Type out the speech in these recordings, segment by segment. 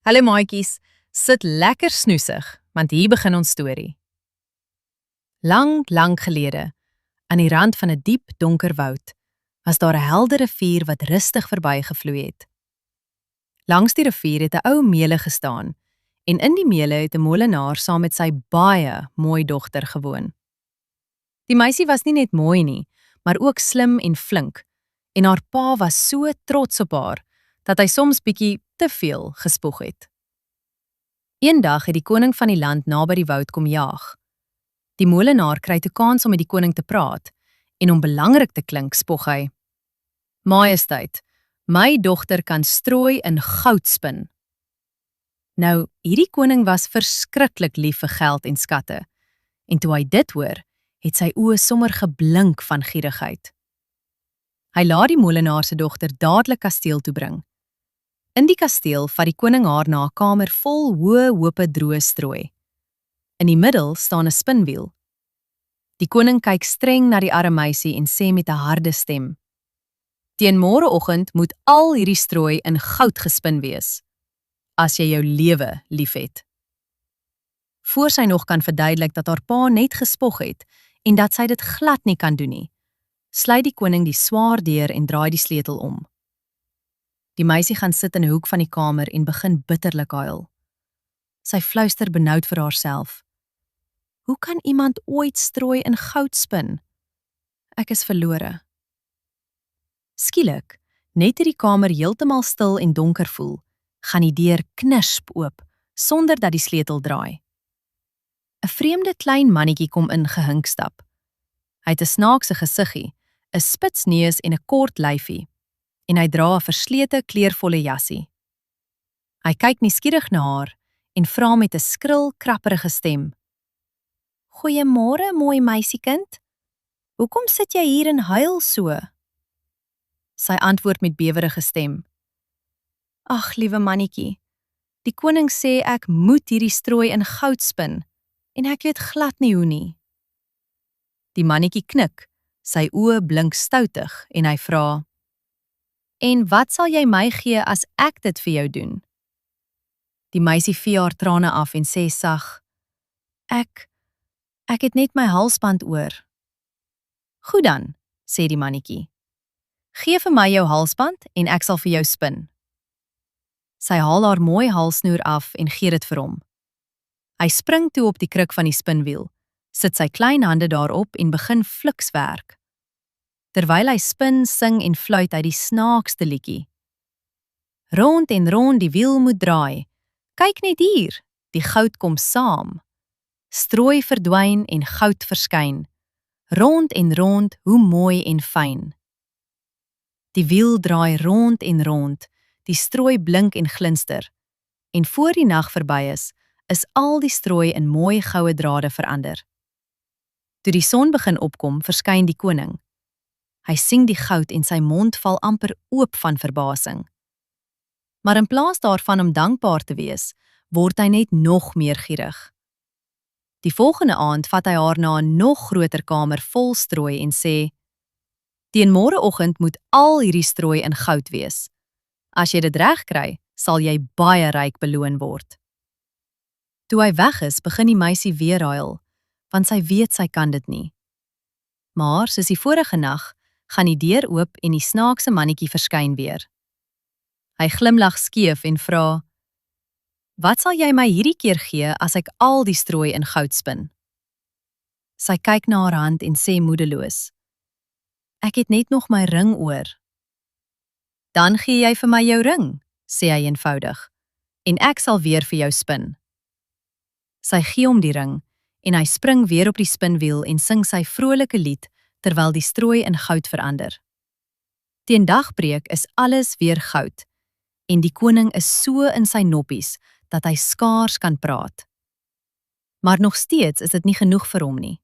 Hallo maatjies, sit lekker snoesig, want hier begin ons storie. Lang gelede, aan die rand van 'n diep, donker woud, was daar 'n helder rivier wat rustig verbygevloei het. Langs die rivier het 'n ou meule gestaan, en in die meule het 'n molenaar saam met sy baie mooi dogter gewoon. Die meisie was nie net mooi nie, maar ook slim en flink, en haar pa was so trots op haar, dat hy soms bietjie te veel gespoeg het. Eendag het die koning van die land naby die woud kom jaag. Die molenaar kry toe kans om met die koning te praat, en om belangrik te klink spog hy: "Majesteit, my dogter kan strooi in goud spin." Nou, hierdie koning was verskriklik lief vir geld en skatte, en toe hy dit hoor, het sy oë sommer geblink van gierigheid. Hy laat die molenaar se dogter dadelik kasteel toe bring. In die kasteel vat die koning haar na 'n kamer vol hoë hoope droë strooi. In die middel staan 'n spinwiel. Die koning kyk streng na die arme meisie en sê met 'n harde stem: "Teen môreoggend moet al hierdie strooi in goud gespin wees, as jy jou lewe liefhet." Voor sy nog kan verduidelik dat haar pa net gespog het en dat sy dit glad nie kan doen nie, sluit die koning die swaar deur en draai die sleutel om. Die meisie gaan sit in 'n hoek van die kamer en begin bitterlik huil. Sy fluister benoud vir haarself: "Hoe kan iemand ooit strooi in goud spin? Ek is verlore." Skielik, net toe die kamer heeltemal stil en donker voel, gaan die deur knisp oop, sonder dat die sleutel draai. 'n Vreemde klein mannetjie kom in gehinkstap. Hy het 'n snaakse gesiggie, 'n spits neus en 'n kort lyfie, en hy dra 'n verslete kleurvolle jassie. Hy kyk nuuskierig na haar en vra met 'n skril, krapperige stem: "Goeiemôre, mooi meisiekind. Hoekom sit jy hier en huil so?" Sy antwoord met bewerige stem: "Ag, liewe mannetjie, die koning sê ek moet hierdie strooi in goud spin, en ek weet glad nie hoe nie." Die mannetjie knik, sy oë blink stoutig, en hy vra: "En wat sal jy my gee as ek dit vir jou doen?" Die meisie vee haar trane af en sê sag: Ek het net my halsband oor." "Goed dan," sê die mannetjie. "Gee vir my jou halsband en ek sal vir jou spin." Sy haal haar mooi halsnoer af en gee dit vir hom. Hy spring toe op die kruk van die spinwiel, sit sy klein hande daarop en begin fliks werk. Terwyl hy spin, sing en fluit hy die snaakste liedjie: "Rond en rond die wiel moet draai. Kyk net hier, die goud kom saam. Strooi verdwyn en goud verskyn. Rond en rond, hoe mooi en fyn." Die wiel draai rond en rond, die strooi blink en glinster, en voor die nag verby is al die strooi in mooi goue drade verander. Toe die son begin opkom, verskyn die koning. Hy sien die goud en sy mond val amper oop van verbasing. Maar in plaas daarvan om dankbaar te wees, word hy net nog meer gierig. Die volgende aand vat hy haar na 'n nog groter kamer vol strooi en sê: "Teen môreoggend moet al hierdie strooi in goud wees. As jy dit reg kry, sal jy baie ryk beloon word." Toe hy weg is, begin die meisie weer huil, want sy weet sy kan dit nie. Maar soos die vorige nag, gaan die deur oop en die snaakse mannetjie verskyn weer. Hy glimlag skeef en vra: "Wat sal jy my hierdie keer gee as ek al die strooi in goud spin?" Sy kyk na haar hand en sê moedeloos: "Ek het net nog my ring oor." "Dan gee jy vir my jou ring," sê hy eenvoudig, "en ek sal weer vir jou spin." Sy gee hom die ring, en hy spring weer op die spinwiel en sing sy vrolike lied terwyl die strooi in goud verander. Teen dagbreek is alles weer goud, en die koning is so in sy noppies dat hy skaars kan praat. Maar nog steeds is dit nie genoeg vir hom nie.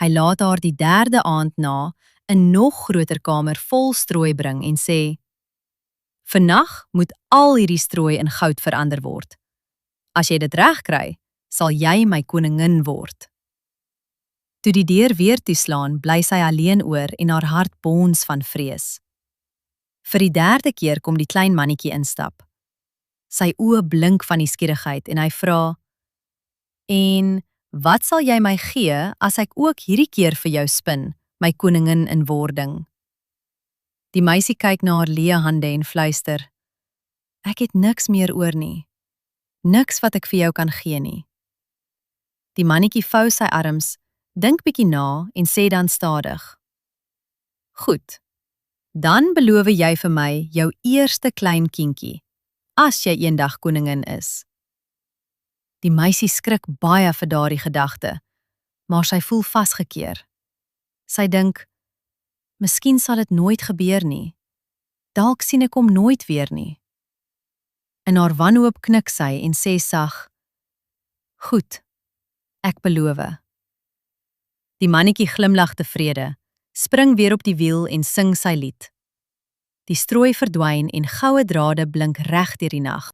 Hy laat haar die derde aand na 'n nog groter kamer vol strooi bring en sê: "Vannag moet al hierdie strooi in goud verander word. As jy dit reg kry, sal jy my koningin word." Toe die deur weer toeslaan, bly sy alleen oor en haar hart bons van vrees. Vir die derde keer kom die klein mannetjie instap. Sy oë blink van nuuskierigheid en hy vra, "En wat sal jy my gee as ek ook hierdie keer vir jou spin, my koningin in wording?" Die meisie kyk na haar leë hande en fluister, "Ek het niks meer oor nie. Niks wat ek vir jou kan gee nie." Die mannetjie vou sy arms, dink bietjie na en sê dan stadig, "Goed, dan beloof jy vir my jou eerste klein kindjie, as jy eendag koningin is." Die meisie skrik baie vir daardie gedagte, maar sy voel vasgekeer. Sy dink, "Miskien sal dit nooit gebeur nie. Dalk sien ek hom nooit weer nie." In haar wanhoop knik sy en sê sag, "Goed, ek beloof." Die mannetjie glimlag tevrede, spring weer op die wiel en sing sy lied. Die strooi verdwyn en goue drade blink reg deur die nag.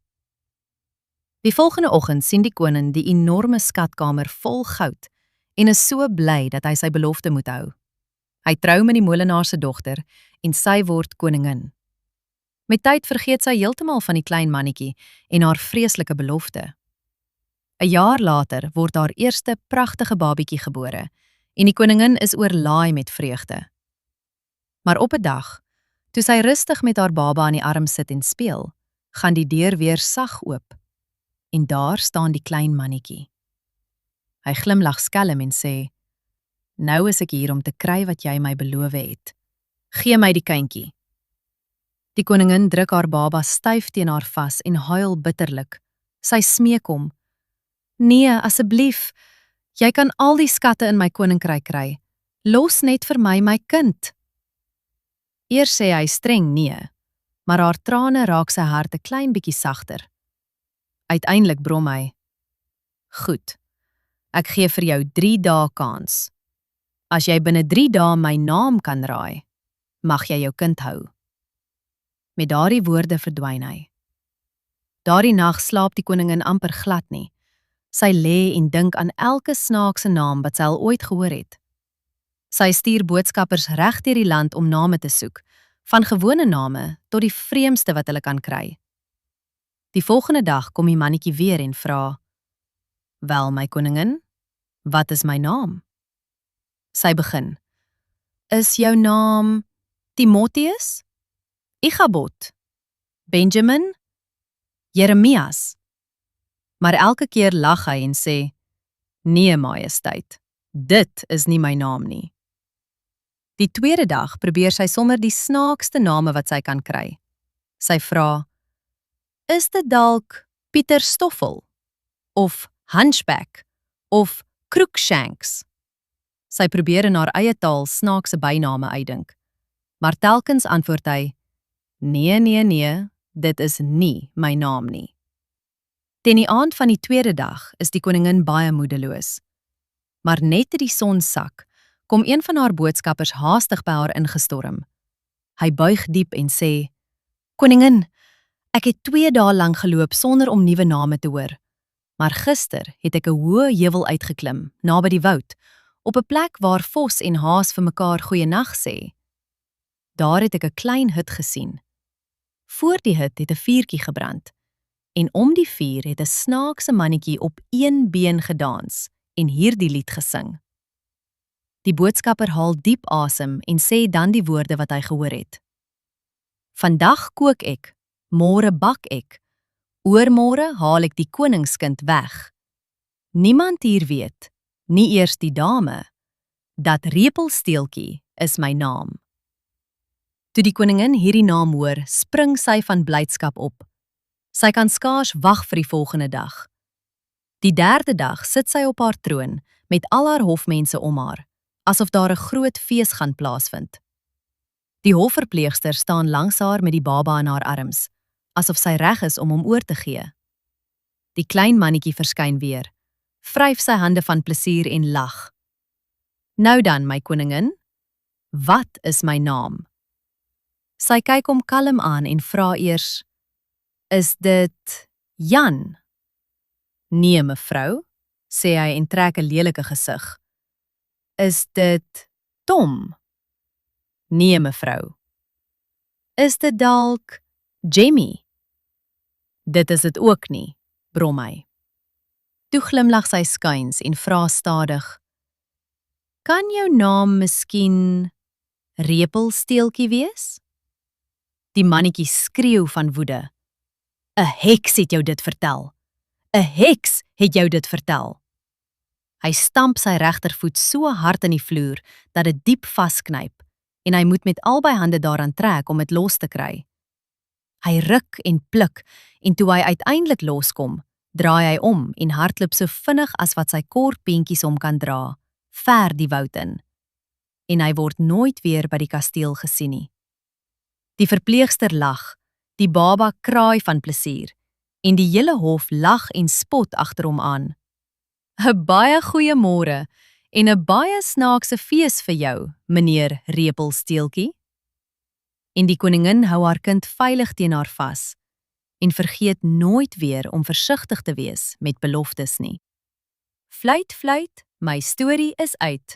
Die volgende oggend sien die koning die enorme skatkamer vol goud en is so bly dat hy sy belofte moet hou. Hy trou met die molenaar se dogter en sy word koningin. Met tyd vergeet sy heeltemal van die klein mannetjie en haar vreeslike belofte. 'n Jaar later word haar eerste pragtige babietjie gebore en die koningin is oorlaai met vreugde. Maar op 'n dag, toe sy rustig met haar baba aan die arm sit en speel, gaan die deur weer sag oop en daar staan die klein mannetjie. Hy glimlag skelm en sê, "Nou is ek hier om te kry wat jy my beloof het. Gee my die kindjie." Die koningin druk haar baba styf teen haar vas en huil bitterlik. Sy smeek hom, "Nee, asseblief, jy kan al die skatte in my koninkryk kry. Los net vir my kind." Eers sê hy streng nee, maar haar trane raak sy hart 'n klein bietjie sagter. Uiteindelik brom hy, "Goed, ek gee vir jou 3 dae kans. As jy binne 3 dae my naam kan raai, mag jy jou kind hou." Met daardie woorde verdwyn hy. Daardie nag slaap die koningin amper glad nie. Sy lê en dink aan elke snaakse naam wat sy al ooit gehoor het. Sy stuur boodskappers reg deur die land om name te soek, van gewone name tot die vreemdste wat hulle kan kry. Die volgende dag kom die mannetjie weer en vra, "Wel, my koningin, wat is my naam?" Sy begin, "Is jou naam Timotheus? Ichabod? Benjamin? Jeremias?" Maar elke keer lag hy en sê, "Nee, majesteit, dit is nie my naam nie." Die tweede dag probeer sy sommer die snaakste name wat sy kan kry. Sy vra, "Is dit dalk Pieter Stoffel? Of Hunchback? Of Crookshanks?" Sy probeer in haar eie taal snaakse byname uitdink, maar telkens antwoord hy, Nee, dit is nie my naam nie." Teen die aand van die tweede dag is die koningin baie moedeloos. Maar net toe die son sak, kom een van haar boodskappers haastig by haar ingestorm. Hy buig diep en sê, "Koningin, ek het 2 dae lank geloop sonder om nuwe name te hoor. Maar gister het ek 'n hoë heuwel uitgeklim, naby die woud, op 'n plek waar vos en haas vir mekaar goeienag sê. Daar het ek 'n klein hut gesien. Voor die hut het 'n vuurtjie gebrand, en om die vuur het 'n snaakse mannetjie op 1 been gedans en hierdie lied gesing." Die boodskapper haal diep asem en sê dan die woorde wat hy gehoor het. "Vandag kook ek, môre bak ek, oormôre haal ek die koningskind weg. Niemand hier weet, nie eers die dame, dat Repelsteeltjie is my naam." Toe die koningin hierdie naam hoor, spring sy van blydskap op. Sy kan skaars wag vir die volgende dag. Die 3de dag sit sy op haar troon met al haar hofmense om haar, asof daar 'n groot fees gaan plaasvind. Die hofverpleegster staan langs haar met die baba in haar arms, asof sy reg is om hom oor te gee. Die klein mannetjie verskyn weer, vryf sy hande van plesier en lag. "Nou dan, my koningin, wat is my naam?" Sy kyk hom kalm aan en vra eers, "Is dit Jan?" "Nee, mevrou," sê hy en trek 'n lelike gesig. "Is dit Tom?" "Nee, mevrou." "Is dit dalk Jemmy?" Dit is dit ook nie, brom hy. Toe glimlag sy skuins en vra stadig, kan jou naam miskien Repelsteeltjie wees? Die mannetjie skreeu van woede. 'n Heks het jou dit vertel. 'n Heks het jou dit vertel. Hy stamp sy regtervoet so hard in die vloer dat dit diep vasknyp en hy moet met albei hande daaraan trek om dit los te kry. Hy ruk en pluk en toe hy uiteindelik loskom, draai hy om en hardloop so vinnig as wat sy kort beentjies hom kan dra, ver die woud in. En hy word nooit weer by die kasteel gesien nie. Die verpleegster lag, die baba kraai van plesier en die hele hof lag en spot agter hom aan. 'n Baie goeie môre en 'n baie snaakse fees vir jou, meneer Repelsteeltjie. En die koningin hou haar kind veilig teen haar vas en vergeet nooit weer om versigtig te wees met beloftes nie. Fluit, fluit, my storie is uit.